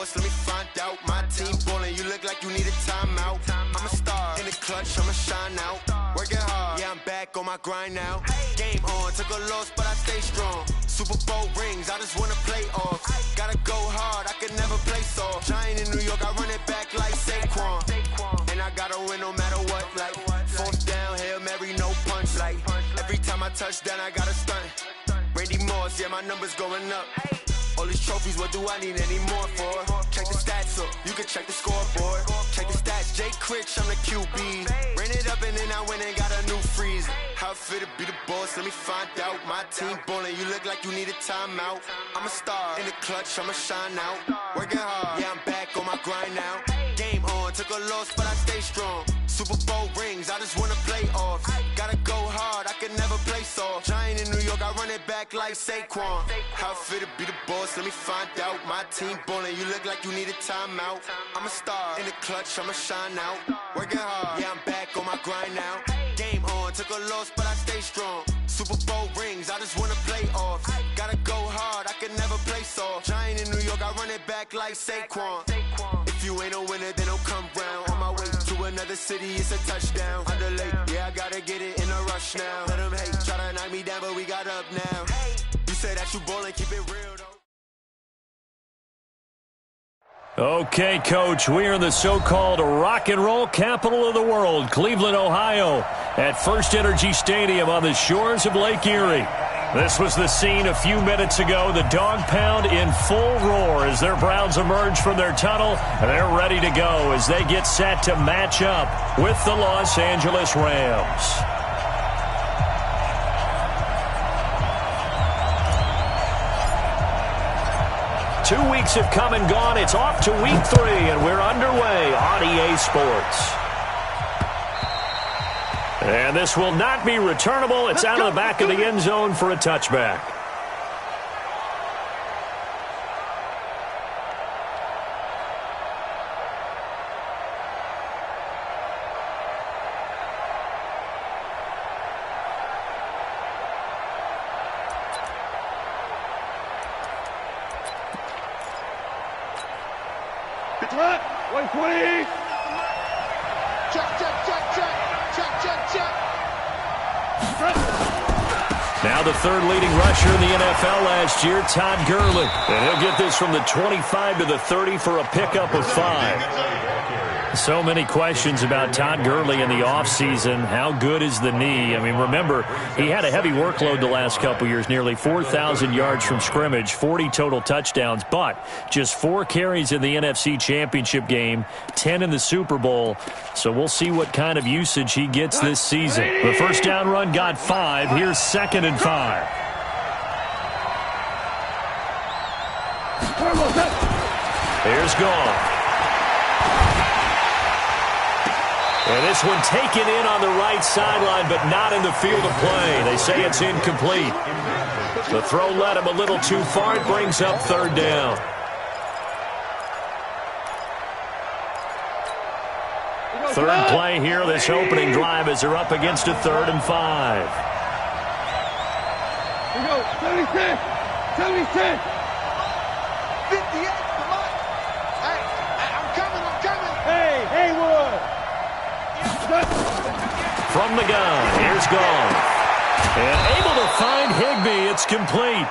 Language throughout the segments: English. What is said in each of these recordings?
boss, let me find out. My team ballin', you look like you need a timeout. I'm a star in the clutch, I'ma shine out. Working hard, yeah, I'm back on my grind now. Game on, took a loss, but I stay strong. Super Bowl rings, I just wanna play off. Gotta go hard, I can never play soft. Giant in New York, I run it back like Saquon. And I gotta win no matter what, like fourth down, Hail Mary, no punch. Like every time I touch down, I gotta stunt. Randy Moss, yeah, my numbers going up. All these trophies, what do I need any more for? Check the stats up, you can check the scoreboard. Check the stats, Jay Critch, I'm the QB. Ran it up and then I went and got a new freeze. How it feel to be the boss, let me find out. My team ballin', you look like you need a timeout. I'm a star in the clutch, I'ma shine out. Working hard, yeah, I'm back on my grind now. Game on, took a loss, but I stay strong. Super Bowl rings, I just wanna play off. Gotta go hard, I can never play soft. Giant in New York, I run it back like Saquon. How it feel to be the boss, let me find out. My team ballin', you look like you need a timeout. I'm a star in the clutch, I'ma shine out. Working hard, yeah, I'm back on my grind now. Game on, took a loss, but I stay strong. Super Bowl rings, I just wanna play off. Gotta go hard, I can never play soft. Giant in New York, I run it back like Saquon. If you ain't a winner, then don't come round. On my way to another city, it's a touchdown. Underlay, yeah, I gotta get it in a rush now. Let them hate, try to knock me down, but we got up now. You say that you ballin', keep it real though. Okay, Coach, we are in the so-called rock and roll capital of the world, Cleveland, Ohio, at First Energy Stadium on the shores of Lake Erie. This was the scene a few minutes ago, the dog pound in full roar as their Browns emerge from their tunnel, and they're ready to go as they get set to match up with the Los Angeles Rams. 2 weeks have come and gone. It's off to week 3, and we're underway on EA Sports. And this will not be returnable. It's out of the back of the end zone for a touchback. It's right. 120. Check. Now the third leading rusher in the NFL last year, Todd Gurley. And he'll get this from the 25 to the 30 for a pickup of 5. So many questions about Todd Gurley in the offseason. How good is the knee? I mean, remember, he had a heavy workload the last couple years, nearly 4,000 yards from scrimmage, 40 total touchdowns, but just 4 carries in the NFC Championship game, 10 in the Super Bowl. So we'll see what kind of usage he gets this season. The first down run got 5. Here's 2nd and 5. Here's Gone. And this one taken in on the right sideline, but not in the field of play. They say it's incomplete. The throw led him a little too far. It brings up 3rd down. Third play here, this opening drive, as they're up against a 3rd and 5. Here we go. 76. 76. 58, come on. Hey, I'm coming. Hey, Haywood. From the gun, here's Gone. And able to find Higbee. It's complete.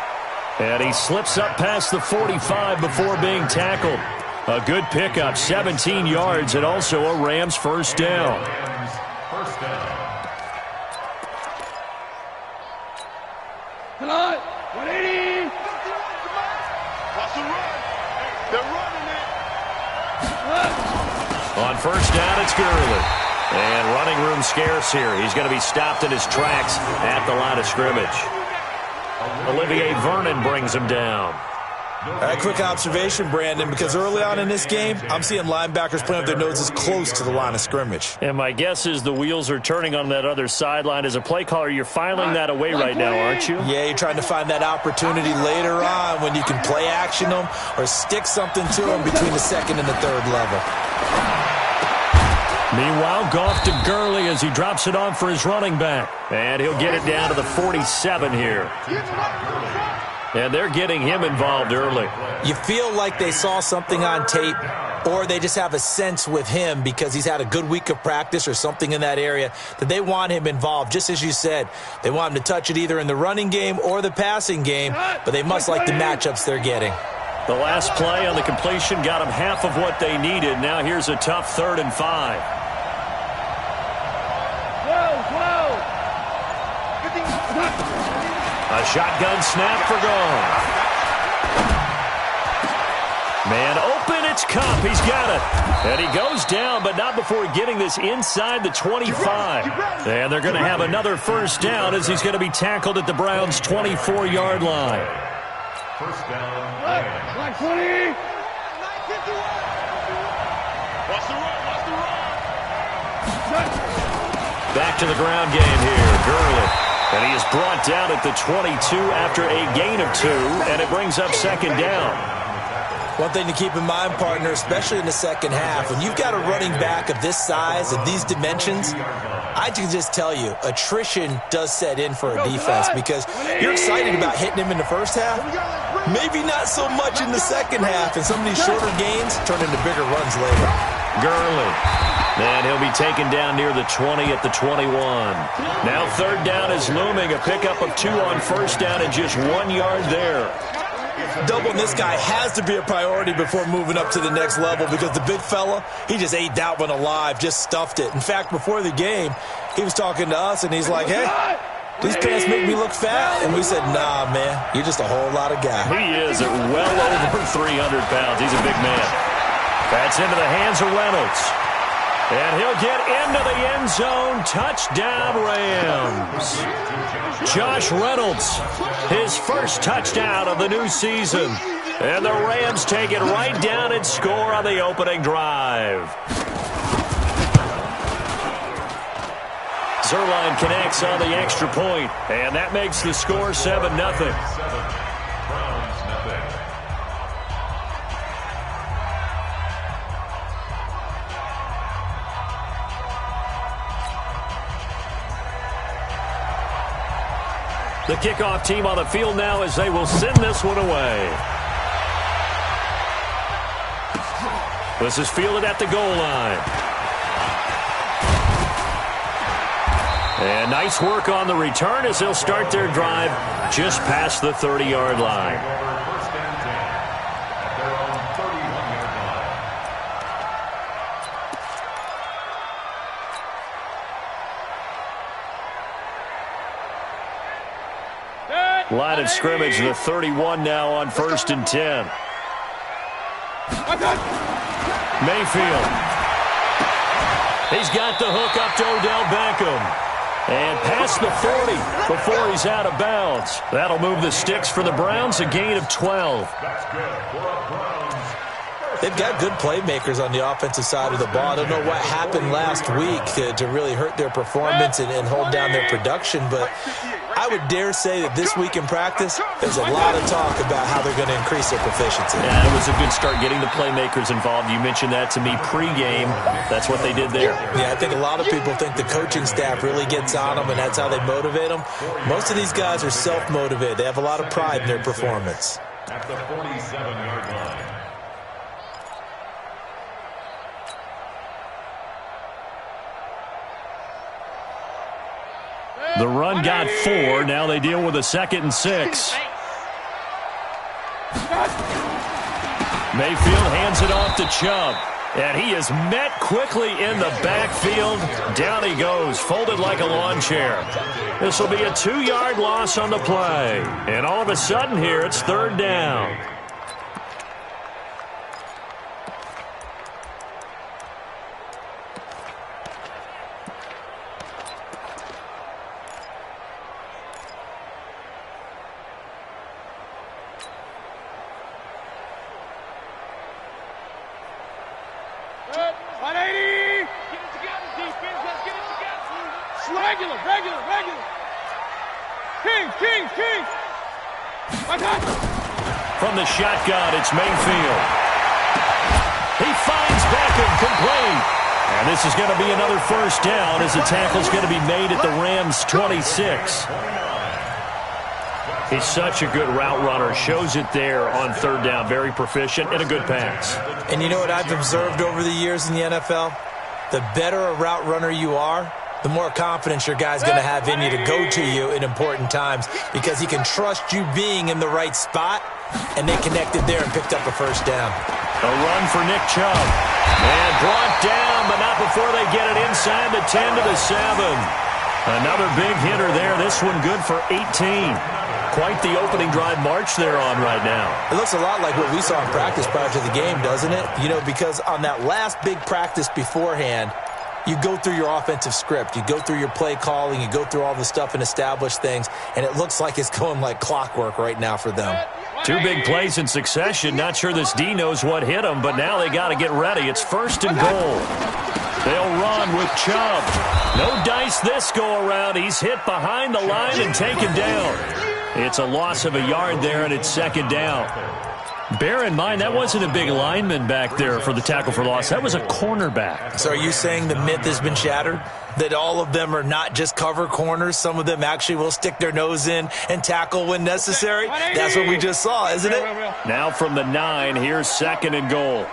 And he slips up past the 45 before being tackled. A good pickup, 17 yards, and also a Rams first down. Come on. 180. Watch the run. They're running it. On first down, it's Gurley. And running room scarce here. He's going to be stopped in his tracks at the line of scrimmage. Olivier Vernon brings him down. A quick observation, Brandon, because early on in this game, I'm seeing linebackers playing with their noses close to the line of scrimmage. And my guess is the wheels are turning on that other sideline. As a play caller, you're filing that away right now, aren't you? Yeah, you're trying to find that opportunity later on when you can play action them or stick something to them between the 2nd and the 3rd level. Meanwhile, Goff to Gurley as he drops it on for his running back. And he'll get it down to the 47 here. And they're getting him involved early. You feel like they saw something on tape, or they just have a sense with him because he's had a good week of practice or something in that area that they want him involved. Just as you said, they want him to touch it either in the running game or the passing game, but they must like the matchups they're getting. The last play on the completion got them half of what they needed. Now here's a tough 3rd and 5. A shotgun snap for Gone. Man open, it's Kupp. He's got it. And he goes down, but not before getting this inside the 25. And they're going to have another first down as he's going to be tackled at the Browns' 24-yard line. First down. Like 20. Watch the run, watch the run. Back to the ground game here. Gurley. And he is brought down at the 22 after a gain of 2, and it brings up 2nd down. One thing to keep in mind, partner, especially in the second half, when you've got a running back of this size and these dimensions, I can just tell you, attrition does set in for a defense because you're excited about hitting him in the first half. Maybe not so much in the second half, and some of these shorter gains turn into bigger runs later. Gurley. And he'll be taken down near the 20 at the 21. Now 3rd down is looming. A pickup of 2 on first down and just 1 yard there. Doubling this guy has to be a priority before moving up to the next level because the big fella, he just ate that one alive, just stuffed it. In fact, before the game, he was talking to us, and he's like, hey, these pants make me look fat. And we said, nah, man, you're just a whole lot of guy. He is at well over 300 pounds. He's a big man. That's into the hands of Reynolds. And he'll get into the end zone. Touchdown, Rams. Josh Reynolds, his first touchdown of the new season. And the Rams take it right down and score on the opening drive. Zuerlein connects on the extra point, and that makes the score 7-0. The kickoff team on the field now as they will send this one away. This is fielded at the goal line. And nice work on the return as they'll start their drive just past the 30-yard line. Line of scrimmage, the 31 now on 1st and 10. Mayfield. He's got the hook up to Odell Beckham. And past the 40 before he's out of bounds. That'll move the sticks for the Browns, a gain of 12. They've got good playmakers on the offensive side of the ball. I don't know what happened last week to really hurt their performance and hold down their production, but I would dare say that this week in practice, there's a lot of talk about how they're going to increase their proficiency. Yeah, it was a good start getting the playmakers involved. You mentioned that to me pregame. That's what they did there. Yeah, I think a lot of people think the coaching staff really gets on them, and that's how they motivate them. Most of these guys are self-motivated. They have a lot of pride in their performance. At the 47-yard line. The run got 4. Now they deal with a 2nd and 6. Mayfield hands it off to Chubb. And he is met quickly in the backfield. Down he goes, folded like a lawn chair. This will be a 2-yard loss on the play. And all of a sudden here, it's 3rd down. From the shotgun, it's Mayfield. He finds Beckham complete. And this is going to be another first down as the tackle's going to be made at the Rams' 26. He's such a good route runner. Shows it there on third down. Very proficient and a good pass. And you know what I've observed over the years in the NFL? The better a route runner you are, the more confidence your guy's going to have in you to go to you in important times because he can trust you being in the right spot, and they connected there and picked up a first down. A run for Nick Chubb. And brought down, but not before they get it inside the 10 to the 7. Another big hitter there. This one good for 18. Quite the opening drive march they're on right now. It looks a lot like what we saw in practice prior to the game, doesn't it? You know, because on that last big practice beforehand, you go through your offensive script. You go through your play calling. You go through all the stuff and establish things. And it looks like it's going like clockwork right now for them. 2 big plays in succession. Not sure this D knows what hit him, but now they got to get ready. It's 1st and goal. They'll run with Chubb. No dice this go-around. He's hit behind the line and taken down. It's a loss of a yard there, and it's 2nd down. Bear in mind, that wasn't a big lineman back there for the tackle for loss. That was a cornerback. So are you saying the myth has been shattered? That all of them are not just cover corners? Some of them actually will stick their nose in and tackle when necessary? That's what we just saw, isn't it? Now from the 9, here's 2nd and goal.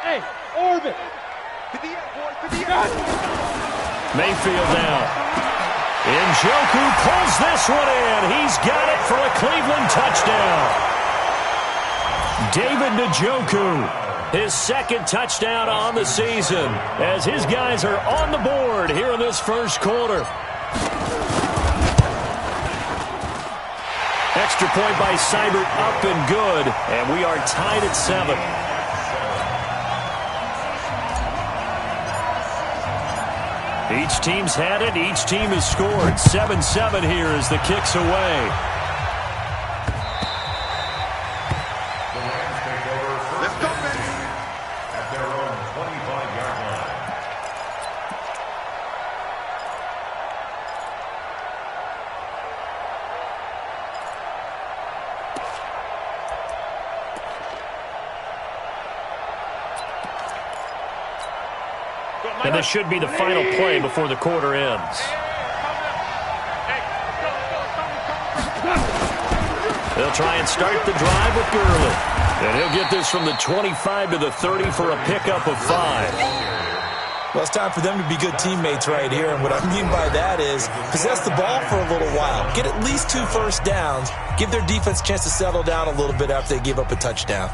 Hey, Orbit. Mayfield down. Njoku pulls this one in. He's got it for a Cleveland touchdown. David Njoku, his 2nd touchdown on the season, as his guys are on the board here in this first quarter. Extra point by Seibert, up and good, and we are tied at 7. Each team's had it. Each team has scored. 7-7 here as the kick's away. Let's go, baby. At their own 25-yard line. And this should be the final play before the quarter ends. They'll try and start the drive with Gurley. And he'll get this from the 25 to the 30 for a pickup of 5. Well, it's time for them to be good teammates right here. And what I mean by that is possess the ball for a little while. Get at least 2 first downs. Give their defense a chance to settle down a little bit after they give up a touchdown.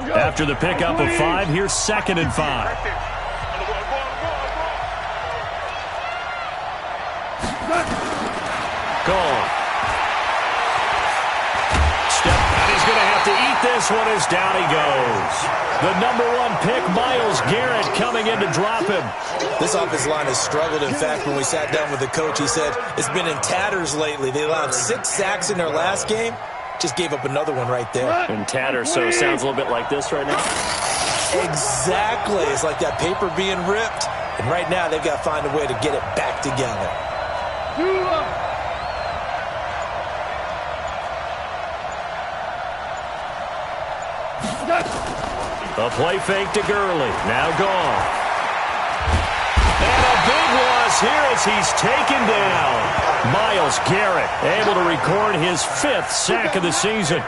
After the pickup of 5, here's 2nd and 5. Gone. Step, and he's going to have to eat this one as down he goes. The #1 pick, Myles Garrett, coming in to drop him. This offensive line has struggled. In fact, when we sat down with the coach, he said it's been in tatters lately. They allowed 6 sacks in their last game. Just gave up another one right there. In tatters, so it sounds a little bit like this right now. Exactly. It's like that paper being ripped. And right now, they've got to find a way to get it back together. A play fake to Gurley. Now gone. And a big loss here as he's taken down. Myles Garrett able to record his 5th sack of the season.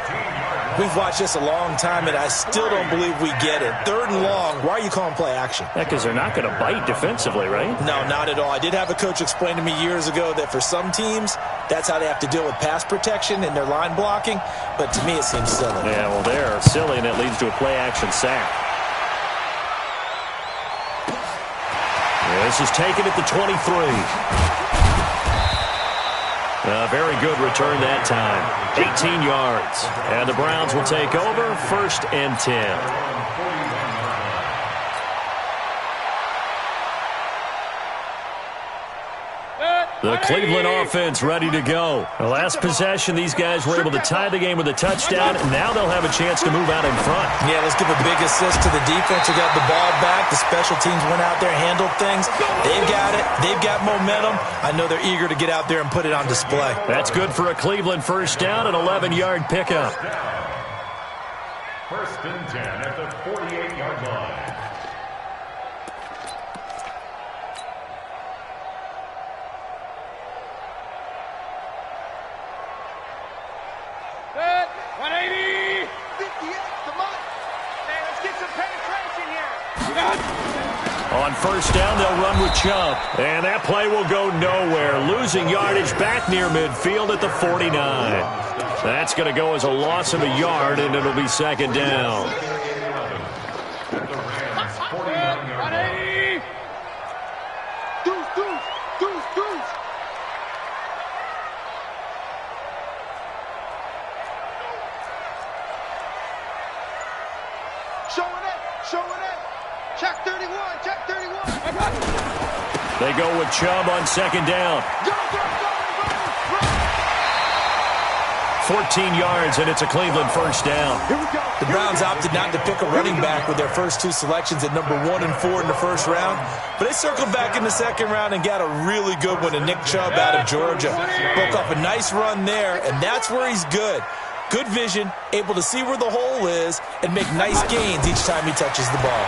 We've watched this a long time, and I still don't believe we get it. 3rd and long. Why are you calling play action? Because they're not going to bite defensively, right? No, not at all. I did have a coach explain to me years ago that for some teams, that's how they have to deal with pass protection and their line blocking. But to me, it seems silly. Yeah, well, they're silly, and it leads to a play action sack. This is taken at the 23. A very good return that time. 18 yards. And the Browns will take over 1st and 10. The Cleveland offense ready to go. The last possession, these guys were able to tie the game with a touchdown, and now they'll have a chance to move out in front. Yeah, let's give a big assist to the defense who got the ball back. The special teams went out there, handled things. They've got it. They've got momentum. I know they're eager to get out there and put it on display. That's good for a Cleveland first down, an 11-yard pickup. First and 10 at the 48-yard line. Set. 180. 58. Come on. Hey, let's get some penetration here. On first down, they'll run with Chubb. And that play will go nowhere. Losing yardage back near midfield at the 49. That's going to go as a loss of a yard, and it'll be second down. The Rams 49-yard line. Deuce, deuce, deuce, deuce. Showing it. Check 31, check 31. They go with Chubb on second down. Go. 14 yards, and it's a Cleveland first down. Here we go. The Browns opted not to pick a running back with their first two selections at number 1 and 4 in the first round, but they circled back in the second round and got a really good one in Nick Chubb out of Georgia. Broke up a nice run there, and that's where he's good. Good vision, able to see where the hole is, and make nice gains each time he touches the ball.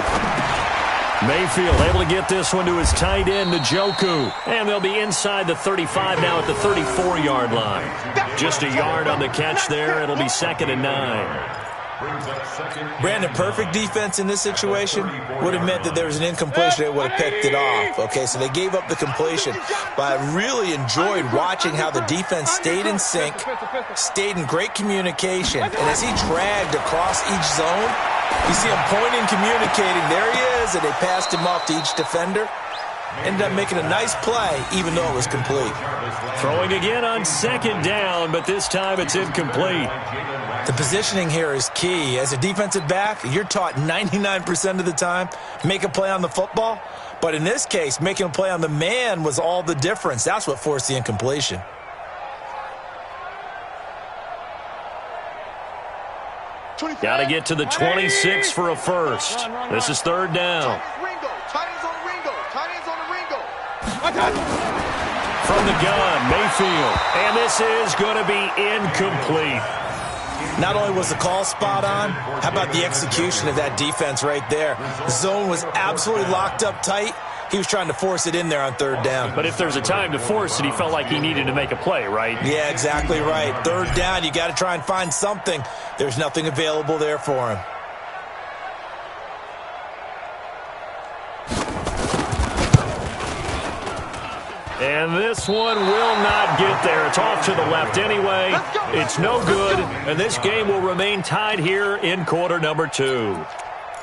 Mayfield able to get this one to his tight end, Njoku. And they'll be inside the 35 now at the 34-yard line. Just a yard on the catch there. It'll be second and 9. Brandon, perfect defense in this situation would have meant that there was an incompletion. They would have picked it off. Okay, so they gave up the completion. But I really enjoyed watching how the defense stayed in sync, stayed in great communication. And as he dragged across each zone, you see him pointing, communicating. There he is, and they passed him off to each defender. Ended up making a nice play, even though it was complete. Throwing again on second down, but this time it's incomplete. The positioning here is key. As a defensive back, you're taught 99% of the time, make a play on the football. But in this case, making a play on the man was all the difference. That's what forced the incompletion. Got to get to the 26 for a first. This is third down. From the gun, Mayfield. And this is going to be incomplete. Not only was the call spot on, how about the execution of that defense right there? The zone was absolutely locked up tight. He was trying to force it in there on third down. But if there's a time to force it, he felt like he needed to make a play, right? Yeah, exactly right. Third down, you got to try and find something. There's nothing available there for him. And this one will not get there. It's off to the left anyway. It's no good, and this game will remain tied here in quarter number 2.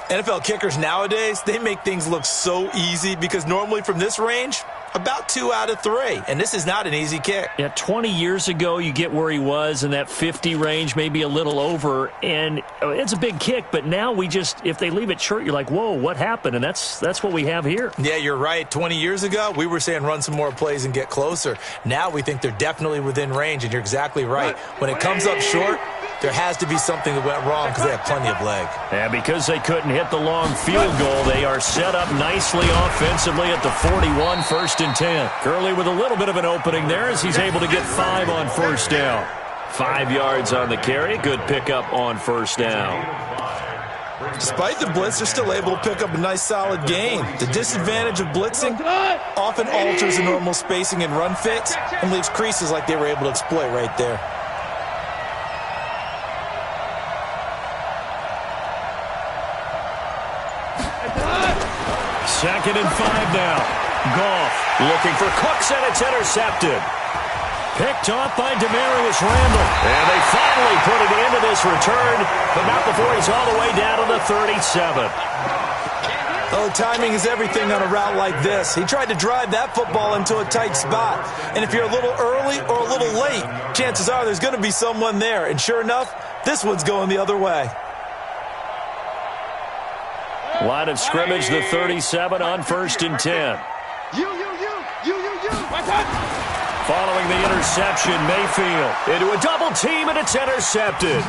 NFL kickers nowadays, they make things look so easy because normally from this range, about 2 out of 3. And this is not an easy kick. Yeah, 20 years ago, you get where he was in that 50 range, maybe a little over. And it's a big kick, but now we just, if they leave it short, you're like, whoa, what happened? And that's what we have here. Yeah, you're right. 20 years ago, we were saying run some more plays and get closer. Now we think they're definitely within range, and you're exactly right. When it comes up short, there has to be something that went wrong because they have plenty of leg. And because they couldn't hit the long field goal, they are set up nicely offensively at the 41, first and 10. Gurley with a little bit of an opening there as he's able to get 5 on first down. 5 yards on the carry. Good pickup on first down. Despite the blitz, they're still able to pick up a nice solid gain. The disadvantage of blitzing often alters the normal spacing and run fits and leaves creases like they were able to exploit right there. Second and 5 now. Goff looking for Cooks, and it's intercepted. Picked off by Demarius Randall. And they finally put it into this return, but not before he's all the way down to the 37. Oh, timing is everything on a route like this. He tried to drive that football into a tight spot. And if you're a little early or a little late, chances are there's going to be someone there. And sure enough, this one's going the other way. Line of scrimmage, the 37 on first and 10. You. Following the interception, Mayfield into a double team, and it's intercepted.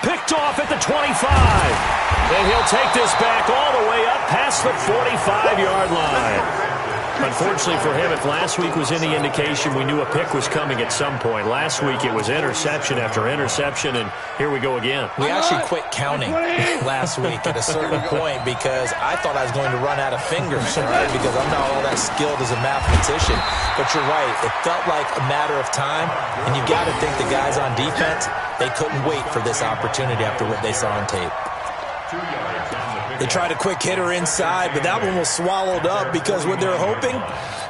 Picked off at the 25. And he'll take this back all the way up past the 45-yard line. Unfortunately for him, if last week was any indication, we knew a pick was coming at some point. Last week it was interception after interception, and here we go again. We actually quit counting last week at a certain point because I thought I was going to run out of fingers, right? Because I'm not all that skilled as a mathematician. But you're right. It felt like a matter of time, and you've got to think the guys on defense, they couldn't wait for this opportunity after what they saw on tape. They tried a quick hitter inside, but that one was swallowed up because what they're hoping,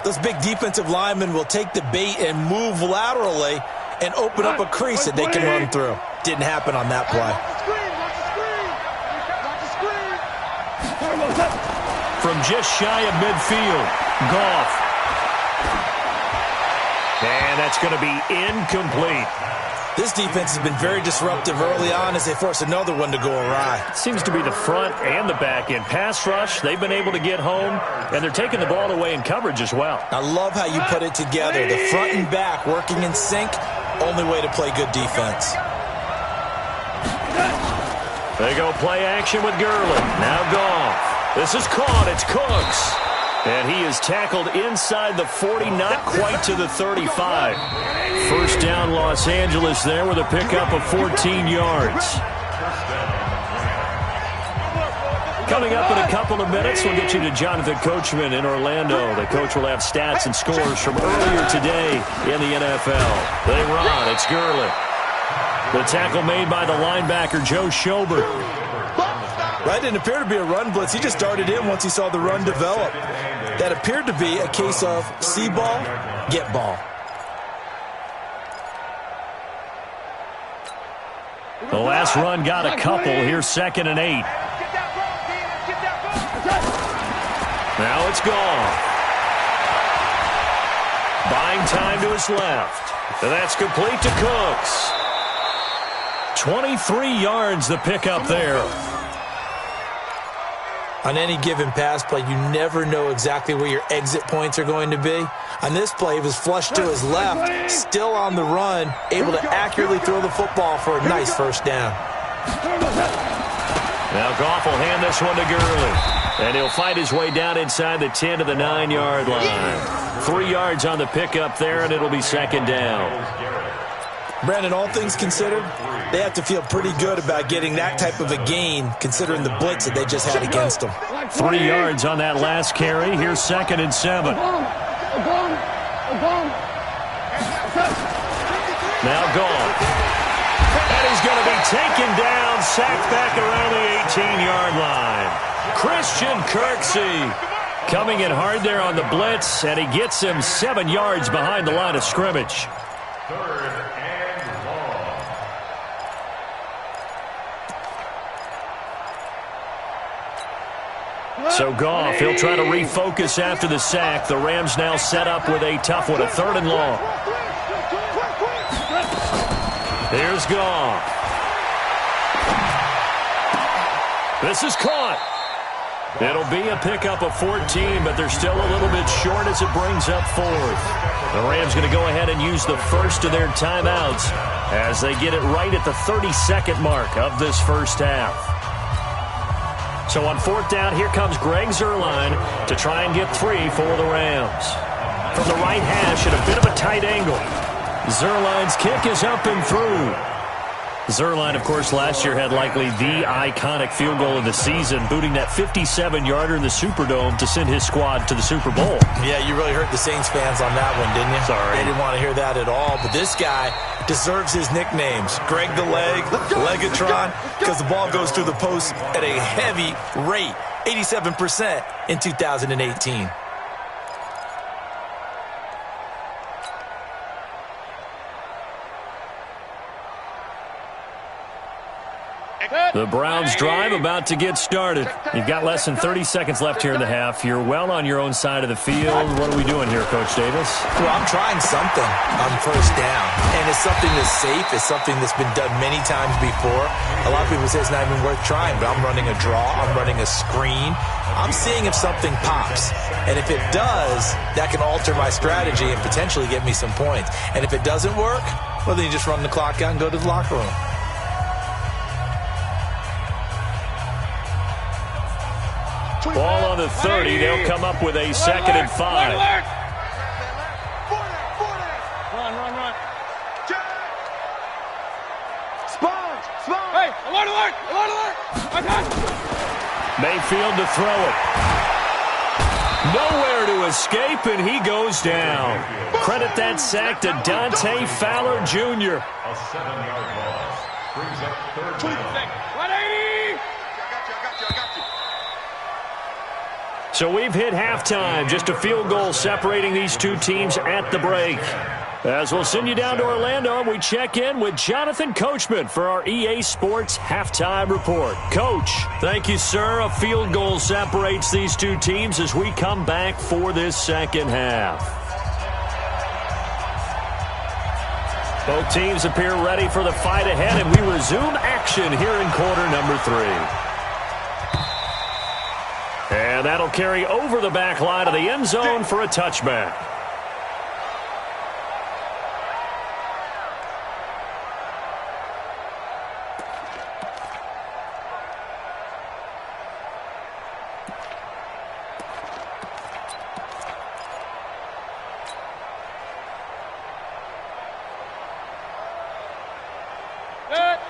those big defensive linemen will take the bait and move laterally and open up a crease that they can run through. Didn't happen on that play. From just shy of midfield, Goff. And that's going to be incomplete. This defense has been very disruptive early on as they force another one to go awry. Seems to be the front and the back end. Pass rush, they've been able to get home, and they're taking the ball away in coverage as well. I love how you put it together. The front and back working in sync, only way to play good defense. They go play action with Gurley. Now Goff. This is caught. It's Cooks. And he is tackled inside the 40, not quite to the 35. First down, Los Angeles there with a pickup of 14 yards. Coming up in a couple of minutes, we'll get you to Jonathan Coachman in Orlando. The coach will have stats and scores from earlier today in the NFL. They run. It's Gurley. The tackle made by the linebacker, Joe Schobert. That didn't appear to be a run blitz. He just darted in once he saw the run develop. That appeared to be a case of see ball, get ball. The last run got a couple. Here's 2nd and 8. Now it's gone. Buying time to his left. And that's complete to Cooks. 23 yards the pickup there. On any given pass play, you never know exactly where your exit points are going to be. On this play, he was flushed to his left, still on the run, able to accurately throw the football for a nice first down. Now Goff will hand this one to Gurley. And he'll fight his way down inside the 10 to the 9-yard line. 3 yards on the pickup there, and it'll be 2nd down. Brandon, all things considered, they have to feel pretty good about getting that type of a gain considering the blitz that they just had against them. 3 yards on that last carry. Here's 2nd and 7. Now Goff. And he's going to be taken down, sacked back around the 18-yard line. Christian Kirksey coming in hard there on the blitz, and he gets him 7 yards behind the line of scrimmage. So Goff, he'll try to refocus after the sack. The Rams now set up with a tough one, a 3rd and long. Here's Goff. This is caught. It'll be a pickup of 14, but they're still a little bit short as it brings up 4th. The Rams going to go ahead and use the first of their timeouts as they get it right at the 32nd mark of this first half. So on 4th down, here comes Greg Zuerlein to try and get 3 for the Rams. From the right hash at a bit of a tight angle. Zuerlein's kick is up and through. Zuerlein, of course, last year had likely the iconic field goal of the season, booting that 57-yarder in the Superdome to send his squad to the Super Bowl. Yeah, you really hurt the Saints fans on that one, didn't you? Sorry. They didn't want to hear that at all. But this guy deserves his nicknames. Greg the Leg, Legatron, because the ball goes through the post at a heavy rate, 87% in 2018. The Browns drive about to get started. You've got less than 30 seconds left here in the half. You're well on your own side of the field. What are we doing here, Coach Davis? Well, I'm trying something on 1st down. And it's something that's safe. It's something that's been done many times before. A lot of people say it's not even worth trying, but I'm running a draw. I'm running a screen. I'm seeing if something pops. And if it does, that can alter my strategy and potentially get me some points. And if it doesn't work, well, then you just run the clock out and go to the locker room. Ball on the 30. They'll come up with a 2nd and 5. Run. Sponge. Hey, alert. Mayfield to throw it. Nowhere to escape, and he goes down. Credit that sack to Dante Fowler Jr. A 7-yard loss. Brings up 3rd down. 180. I got you. So we've hit halftime. Just a field goal separating these two teams at the break. As we'll send you down to Orlando, we check in with Jonathan Coachman for our EA Sports Halftime Report. Coach, thank you, sir. A field goal separates these two teams as we come back for this second half. Both teams appear ready for the fight ahead, and we resume action here in quarter number 3. And that'll carry over the back line of the end zone for a touchback.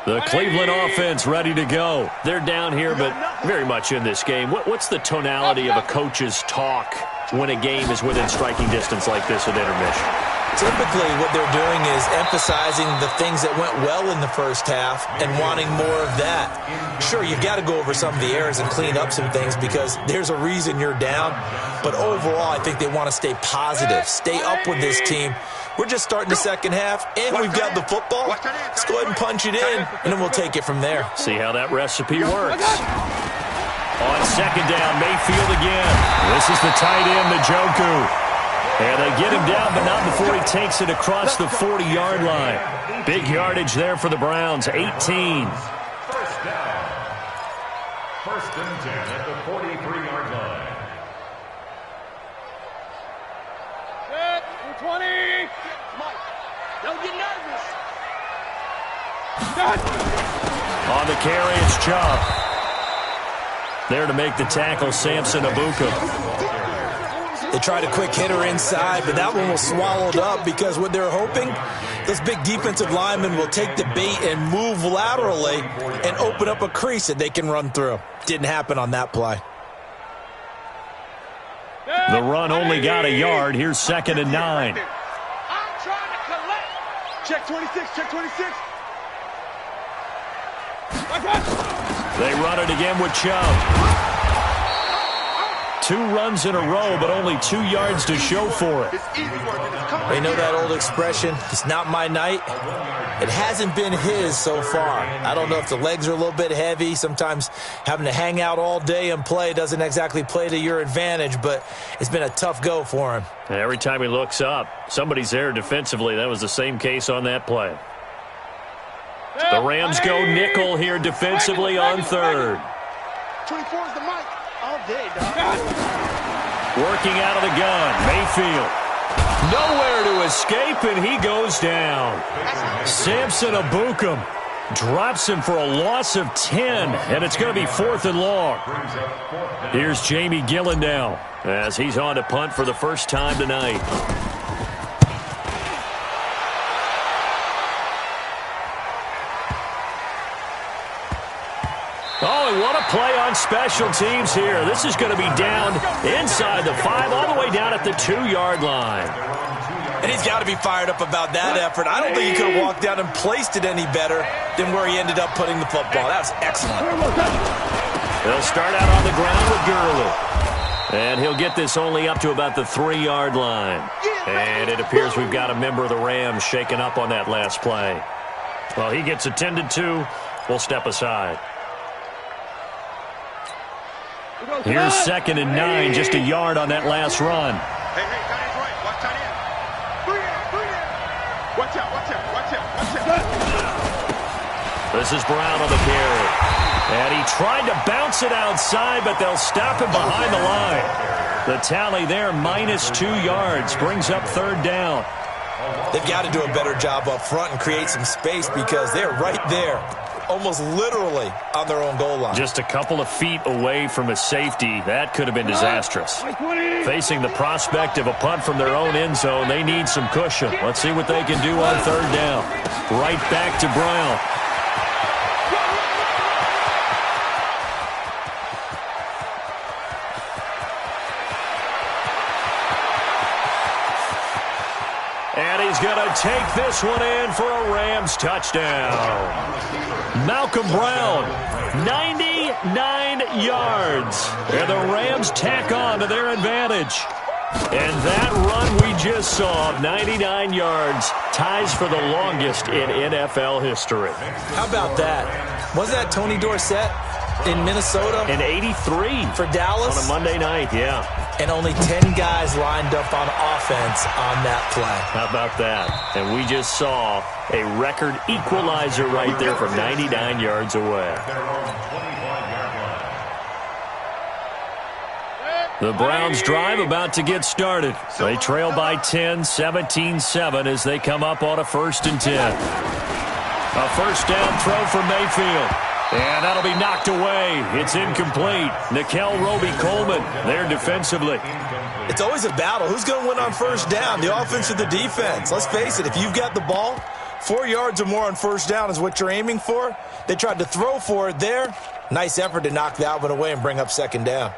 The Cleveland offense ready to go. They're down here, but very much in this game. What's the tonality of a coach's talk when a game is within striking distance like this at intermission? Typically, what they're doing is emphasizing the things that went well in the first half and wanting more of that. Sure, you've got to go over some of the errors and clean up some things because there's a reason you're down. But overall, I think they want to stay positive, stay up with this team. We're just starting the second half, and we've got the football. Let's go ahead and punch it in, and then we'll take it from there. See how that recipe works. On second down, Mayfield again. This is the tight end, Njoku. And they get him down, but not before he takes it across the 40-yard line. Big yardage there for the Browns, 18. First down. 1st and 10 at the 43-yard line. 20. Don't get nervous. On the carry, it's Chubb. There to make the tackle, Samson Ebukam. They tried a quick hitter inside, but that one was swallowed up because what they're hoping, those big defensive linemen will take the bait and move laterally and open up a crease that they can run through. Didn't happen on that play. The run only got a yard. Here's 2nd and 9. I'm trying to collect. Check 26. They run it again with Chubb. 2 runs in a row, but only 2 yards to show for it. They know that old expression, it's not my night. It hasn't been his so far. I don't know if the legs are a little bit heavy. Sometimes having to hang out all day and play doesn't exactly play to your advantage, but it's been a tough go for him. And every time he looks up, somebody's there defensively. That was the same case on that play. The Rams go nickel here defensively on 3rd. 24 is the mic. All day, dog. Working out of the gun, Mayfield. Nowhere to escape, and he goes down. Samson Ebukam drops him for a loss of 10, and it's going to be 4th and long. Here's Jamie Gillen now as he's on to punt for the first time tonight. Oh, and what a play on special teams here. This is going to be down inside the 5, all the way down at the 2-yard line. And he's got to be fired up about that effort. I don't think he could have walked down and placed it any better than where he ended up putting the football. That was excellent. They'll start out on the ground with Gurley. And he'll get this only up to about the 3-yard line. And it appears we've got a member of the Rams shaken up on that last play. Well, he gets attended to. We'll step aside. Here's 2nd and 9, just a yard on that last run. Hey, tight end's right. Watch tight end. Watch out. This is Brown on the carry. And he tried to bounce it outside, but they'll stop him behind the line. The tally there, -2 yards, brings up third down. They've got to do a better job up front and create some space because they're right there, almost literally on their own goal line. Just a couple of feet away from a safety. That could have been disastrous. Facing the prospect of a punt from their own end zone, they need some cushion. Let's see what they can do on third down. Right back to Brown. And he's going to take this one in for a Rams touchdown. Malcolm Brown, 99 yards. And the Rams tack on to their advantage. And that run we just saw, 99 yards, ties for the longest in NFL history. How about that? Was that Tony Dorsett in Minnesota? In 83. For Dallas? On a Monday night, yeah. And only 10 guys lined up on offense on that play. How about that? And we just saw a record equalizer right there from 99 yards away. The Browns drive about to get started. They trail by 10, 17-7 as they come up on a 1st and 10. A first down throw for Mayfield. And that'll be knocked away. It's incomplete. Nickel Roby-Coleman there defensively. It's always a battle. Who's going to win on first down, the offense or the defense? Let's face it, if you've got the ball, 4 yards or more on first down is what you're aiming for. They tried to throw for it there. Nice effort to knock that one away and bring up second down.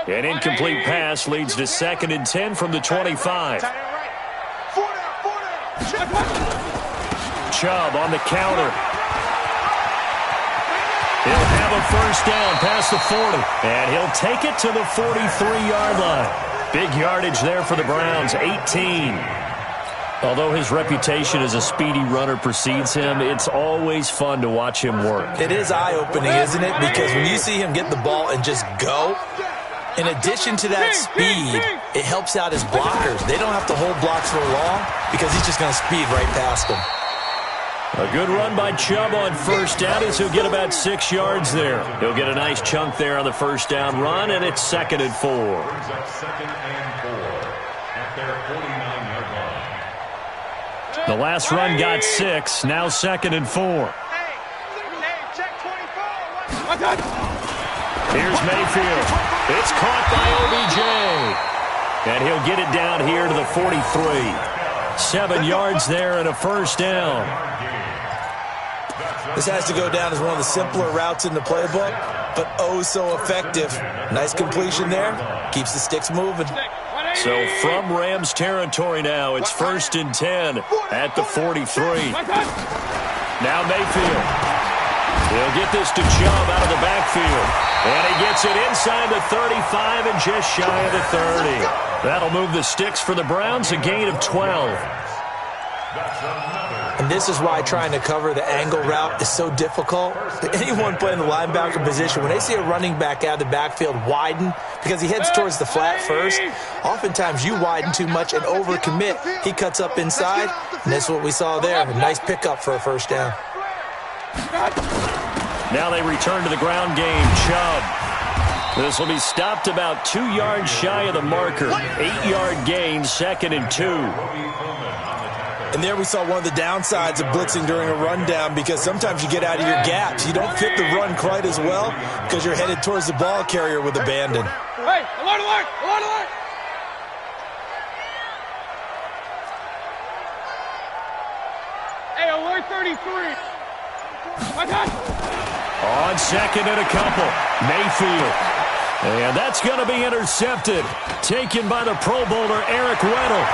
An incomplete pass leads to 2nd and 10 from the 25. Chubb on the counter. He'll have a first down past the 40. And he'll take it to the 43-yard line. Big yardage there for the Browns, 18. Although his reputation as a speedy runner precedes him, it's always fun to watch him work. It is eye-opening, isn't it? Because when you see him get the ball and just go, in addition to that speed, it helps out his blockers. They don't have to hold blocks for long because he's just going to speed right past them. A good run by Chubb on first down as he'll get about 6 yards there. He'll get a nice chunk there on the first down run, and it's 2nd and 4. The last run got 6, now 2nd and 4. Here's Mayfield. It's caught by OBJ. And he'll get it down here to the 43. 7 yards there and a first down. This has to go down as one of the simpler routes in the playbook, but oh so effective. Nice completion there. Keeps the sticks moving. So from Rams territory now, it's 1st and 10 at the 43. Now Mayfield. He'll get this to Chubb out of the backfield. And he gets it inside the 35 and just shy of the 30. That'll move the sticks for the Browns, a gain of 12. And this is why trying to cover the angle route is so difficult. Anyone playing the linebacker position, when they see a running back out of the backfield widen, because he heads towards the flat first, oftentimes you widen too much and overcommit. He cuts up inside, and that's what we saw there. A nice pickup for a first down. Now they return to the ground game. Chubb. This will be stopped about 2 yards shy of the marker. 8-yard gain, 2nd and 2. And there we saw one of the downsides of blitzing during a rundown, because sometimes you get out of your gaps. You don't fit the run quite as well because you're headed towards the ball carrier with abandon. Hey, alert, alert, alert, alert. Hey, alert 33. On 2nd and a couple, Mayfield. And that's going to be intercepted. Taken by the Pro Bowler, Eric Weddle.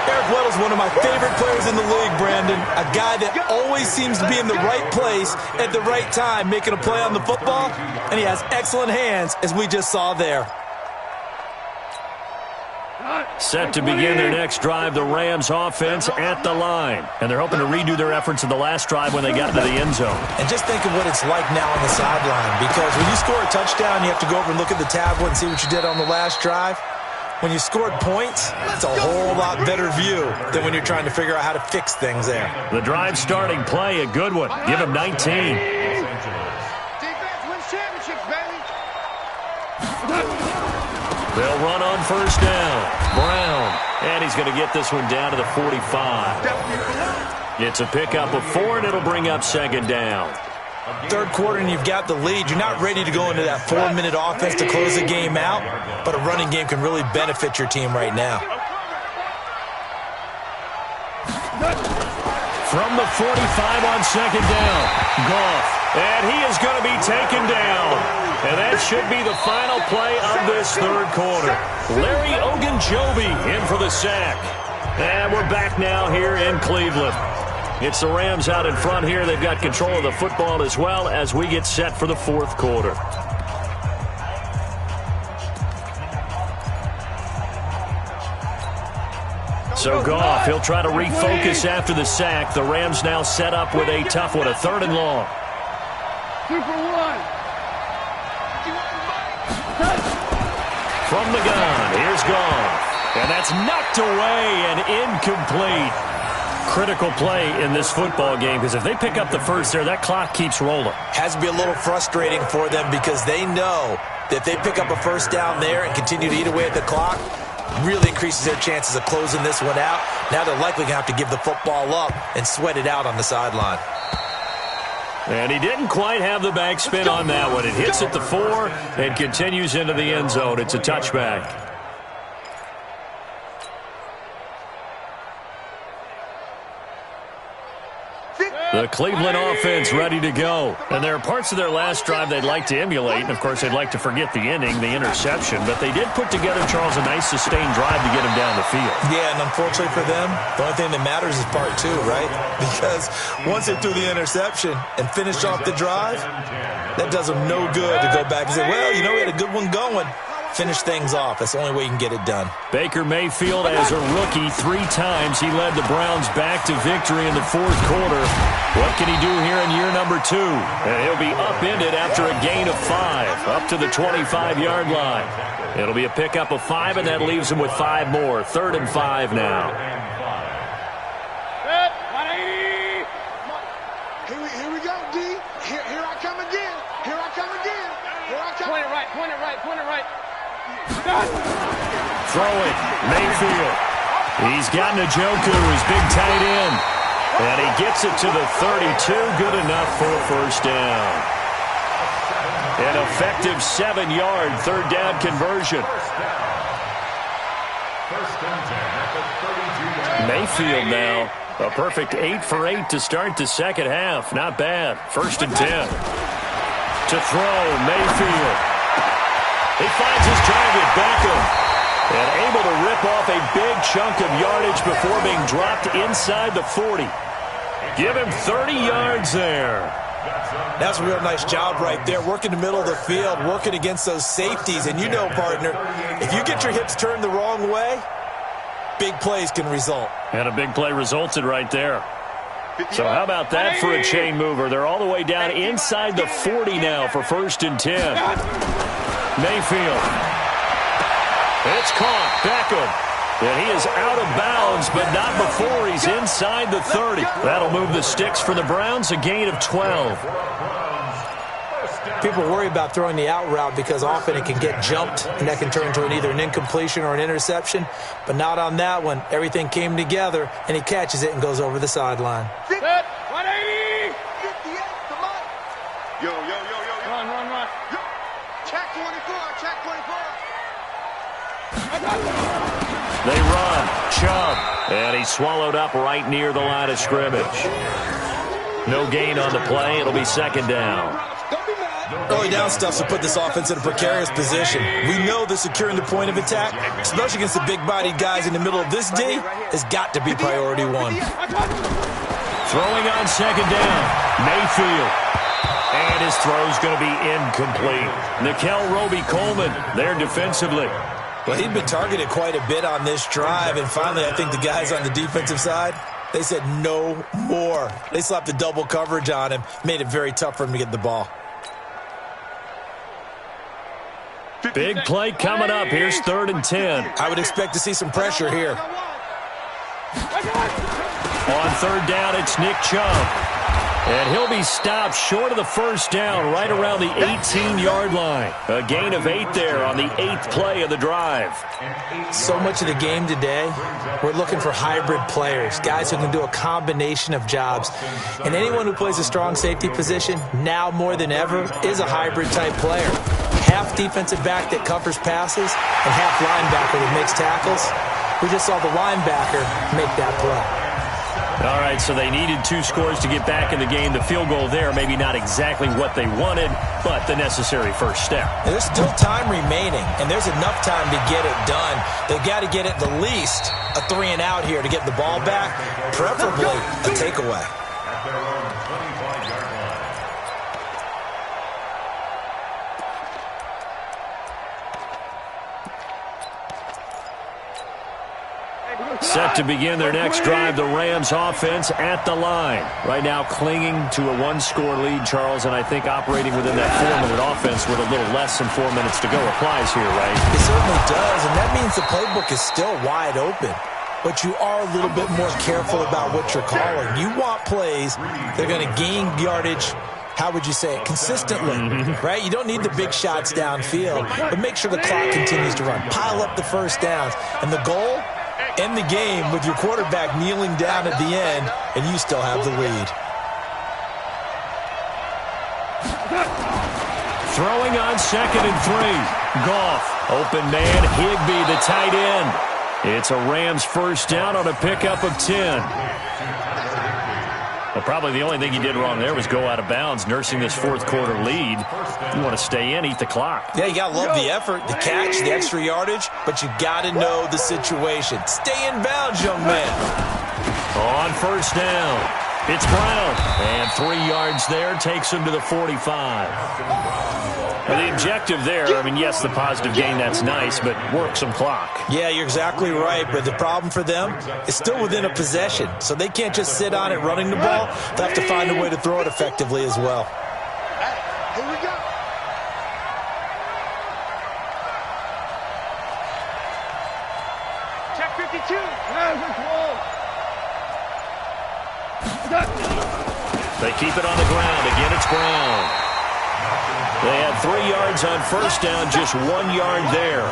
Eric Weddle's one of my favorite players in the league, Brandon. A guy that always seems to be in the right place at the right time, making a play on the football. And he has excellent hands, as we just saw there. Set to begin their next drive, the Rams offense at the line. And they're hoping to redo their efforts in the last drive when they got to the end zone. And just think of what it's like now on the sideline, because when you score a touchdown, you have to go over and look at the tablet and see what you did on the last drive. when you scored points, that's a whole lot better view than when you're trying to figure out how to fix things there. The drive starting play, a good one. Give him 19. Defense wins championships, baby. They'll run on first down. Brown. And he's going to get this one down to the 45. It's a pickup of 4, and it'll bring up second down. Third quarter and you've got the lead. You're not ready to go into that 4-minute offense to close the game out, but a running game can really benefit your team right now. From the 45 on second down, Goff. And he is going to be taken down. And that should be the final play of this third quarter. Larry Ogunjobi in for the sack. And we're back now here in Cleveland. It's the Rams out in front here. They've got control of the football as well as we get set for the fourth quarter. So Goff, he'll try to refocus after the sack. The Rams now set up with a tough one, a 3rd and long. 2 for 1. From the gun, here's Goff. And that's knocked away and incomplete. Critical play in this football game because if they pick up the first there, that clock keeps rolling. Has to be a little frustrating for them because they know that if they pick up a first down there and continue to eat away at the clock, really increases their chances of closing this one out. Now they're likely going to have to give the football up and sweat it out on the sideline. And he didn't quite have the backspin on that one. It hits at the 4 and continues into the end zone. It's a touchback. The Cleveland offense ready to go. And there are parts of their last drive they'd like to emulate. And, of course, they'd like to forget the inning, the interception. But they did put together, Charles, a nice sustained drive to get him down the field. Yeah, and unfortunately for them, the only thing that matters is part 2, right? Because once they threw the interception and finished off the drive, that does them no good to go back and say, well, you know, we had a good one going. Finish things off. That's the only way you can get it done. Baker Mayfield, as a rookie, 3 times he led the Browns back to victory in the fourth quarter. What can he do here in year number 2? And he'll be upended after a gain of 5, up to the 25-yard line. It'll be a pickup of 5, and that leaves him with 5 more. 3rd and 5 now. 180. Here we go, D. Here I come again. Here I come again. Here I come. Point it right. Point it right. Point it right. Throw it, Mayfield. He's got Njoku, his big tight end. And he gets it to the 32, good enough for a first down. An effective 7-yard third down conversion. Mayfield now, a perfect 8 for 8 to start the second half. Not bad. 1st and 10. To throw, Mayfield. He finds his target, Beckham, and able to rip off a big chunk of yardage before being dropped inside the 40. Give him 30 yards there. That's a real nice job right there, working the middle of the field, working against those safeties. And you know, partner, if you get your hips turned the wrong way, big plays can result. And a big play resulted right there. So how about that for a chain mover? They're all the way down inside the 40 now for 1st and 10. Mayfield. It's caught. Beckham. And he is out of bounds, but not before he's inside the 30. That'll move the sticks for the Browns, a gain of 12. People worry about throwing the out route because often it can get jumped, and that can turn into either an incompletion or an interception. But not on that one. Everything came together, and he catches it and goes over the sideline. 180. 58. Come on. Yo. Run. Check 24. Check 24. They run. Chubb. And he's swallowed up right near the line of scrimmage. No gain on the play. It'll be 2nd down. Early down stuff to put this offense in a precarious position. We know that securing the point of attack, especially against the big-bodied guys in the middle of this D, has got to be priority 1. Throwing on 2nd down. Mayfield. And his throw's going to be incomplete. Nickel Roby-Coleman there defensively. Well, he'd been targeted quite a bit on this drive, and finally I think the guys on the defensive side, they said no more. They slapped the double coverage on him, made it very tough for him to get the ball. Big play coming up. Here's 3rd and 10. I would expect to see some pressure here. On 3rd down, it's Nick Chubb. And he'll be stopped short of the 1st down, right around the 18-yard line. A gain of 8 there on the 8th play of the drive. So much of the game today, we're looking for hybrid players, guys who can do a combination of jobs. And anyone who plays a strong safety position, now more than ever, is a hybrid-type player. Half defensive back that covers passes and half linebacker that makes tackles. We just saw the linebacker make that play. All right, so they needed 2 scores to get back in the game. The field goal there, maybe not exactly what they wanted, but the necessary first step. There's still time remaining, and there's enough time to get it done. They've got to get at the least a 3-and-out here to get the ball back, preferably a takeaway. At their own 25-yard line. Set to begin their next drive, the Rams offense at the line. Right now clinging to a 1-score lead, Charles, and I think operating within that 4-minute offense with a little less than 4 minutes to go applies here, right? It certainly does, and that means the playbook is still wide open. But you are a little bit more careful about what you're calling. You want plays that are going to gain yardage, how would you say it, consistently, right? You don't need the big shots downfield, but make sure the clock continues to run. Pile up the first downs. And the goal? End the game with your quarterback kneeling down at the end, and you still have the lead. Throwing on 2nd and 3. Goff, open man, Higbee, the tight end. It's a Rams first down on a pickup of 10. Well, probably the only thing he did wrong there was go out of bounds, nursing this 4th quarter lead. You want to stay in, eat the clock. Yeah, you got to love the effort, the catch, the extra yardage, but you got to know the situation. Stay in bounds, young man. On 1st down, it's Brown. And 3 yards there takes him to the 45. Well, the objective there, I mean, yes, the positive gain, that's nice, but work some clock. Yeah, you're exactly right, but the problem for them is still within a possession, so they can't just sit on it running the ball. They'll have to find a way to throw it effectively as well. Here we go. Check 52. They keep it on the ground. Again, it's Brown. They had 3 yards on 1st down, just 1 yard there.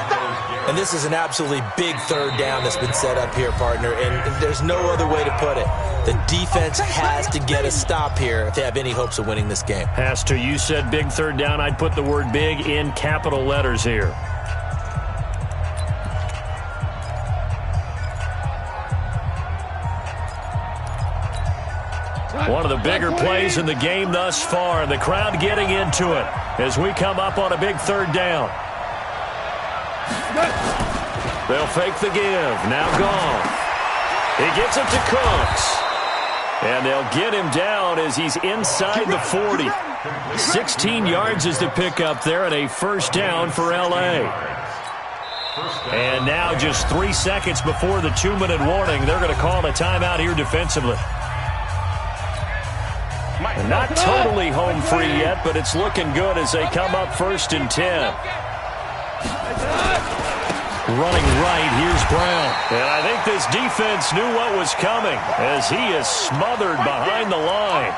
And this is an absolutely big 3rd down that's been set up here, partner, and there's no other way to put it. The defense has to get a stop here if they have any hopes of winning this game. Has to. You said big 3rd down. I'd put the word big in capital letters here. One of the bigger plays in the game thus far, and the crowd getting into it as we come up on a big 3rd down. They'll fake the give. Now Goff. He gets it to Cooks. And they'll get him down as he's inside the 40. 16 yards is the pickup there, and a 1st down for L.A. And now just 3 seconds before the 2-minute warning, they're going to call a timeout here defensively. Not totally home free yet, but it's looking good as they come up 1st and 10. Running right, here's Brown. And I think this defense knew what was coming as he is smothered behind the line.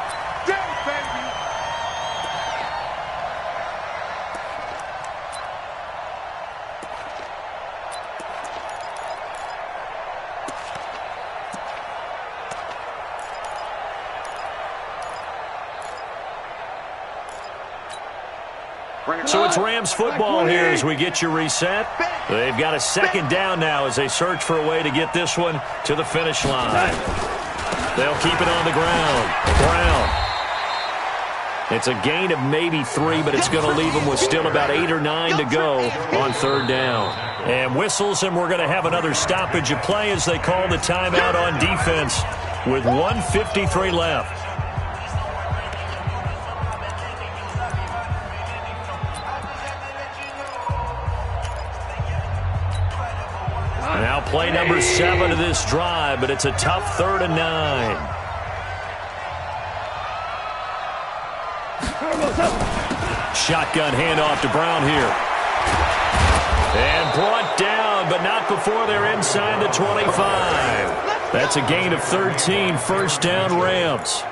So it's Rams football here as we get you reset. They've got a 2nd down now as they search for a way to get this one to the finish line. They'll keep it on the ground. Brown. It's a gain of maybe 3, but it's going to leave them with still about 8 or 9 to go on 3rd down. And whistles, and we're going to have another stoppage of play as they call the timeout on defense with 1:53 left. Now play number 7 of this drive, but it's a tough 3rd and 9. Shotgun handoff to Brown here. And brought down, but not before they're inside the 25. That's a gain of 13, first down Rams.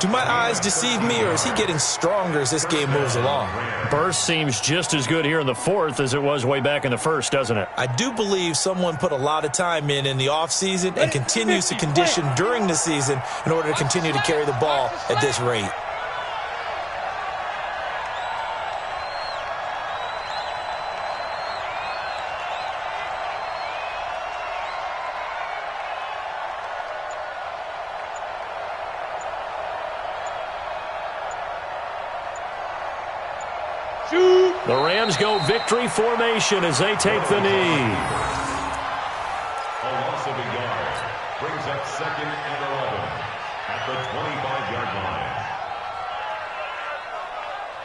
Do my eyes deceive me, or is he getting stronger as this game moves along? Burst seems just as good here in the fourth as it was way back in the first, doesn't it? I do believe someone put a lot of time in the offseason and continues to condition during the season in order to continue to carry the ball at this rate. The Rams go victory formation as they take the knee. A loss of a yard brings up 2nd and 11 at the 25-yard line.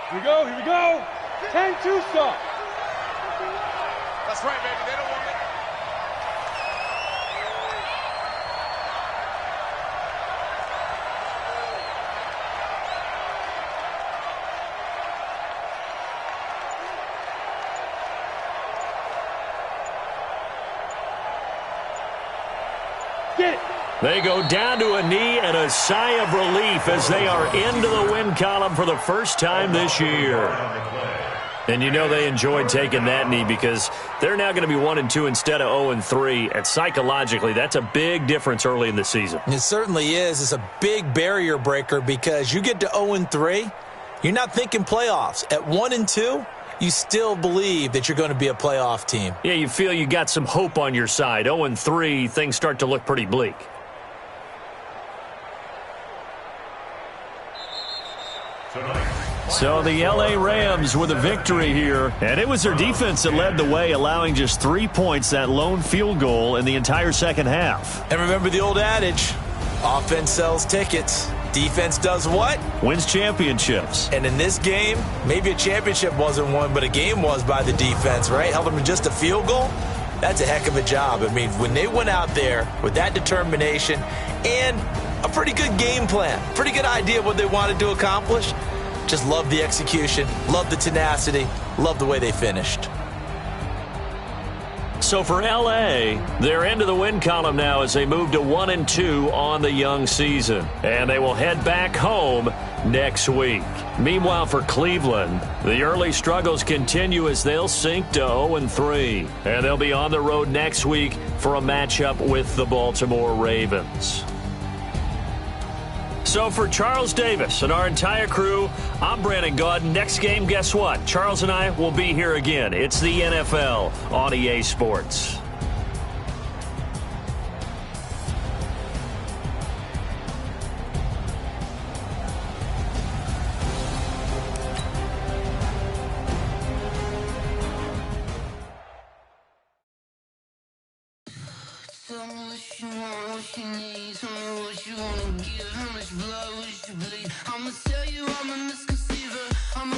Here we go. 10-2 stop. That's right, baby. They don't want it. They go down to a knee and a sigh of relief as they are into the win column for the first time this year. And you know they enjoyed taking that knee because they're now going to be 1-2 instead of 0-3. And psychologically, that's a big difference early in the season. It certainly is. It's a big barrier breaker because you get to 0-3, you're not thinking playoffs. At 1-2, you still believe that you're going to be a playoff team. Yeah, you feel you got some hope on your side. 0-3, things start to look pretty bleak. So the L.A. Rams with a victory here, and it was their defense that led the way, allowing just 3 points, that lone field goal in the entire second half. And remember the old adage, offense sells tickets. Defense does what? Wins championships. And in this game, maybe a championship wasn't won, but a game was by the defense, right? Held them to just a field goal. That's a heck of a job. I mean, when they went out there with that determination and a pretty good game plan, pretty good idea of what they wanted to accomplish, just love the execution, love the tenacity, love the way they finished. So for L.A., they're into the win column now as they move to 1-2 on the young season. And they will head back home next week. Meanwhile, for Cleveland, the early struggles continue as they'll sink to 0-3. And they'll be on the road next week for a matchup with the Baltimore Ravens. So for Charles Davis and our entire crew, I'm Brandon Gaudin. Next game, guess what? Charles and I will be here again. It's the NFL on EA Sports. I'ma tell you I'm a misconceiver. I'm a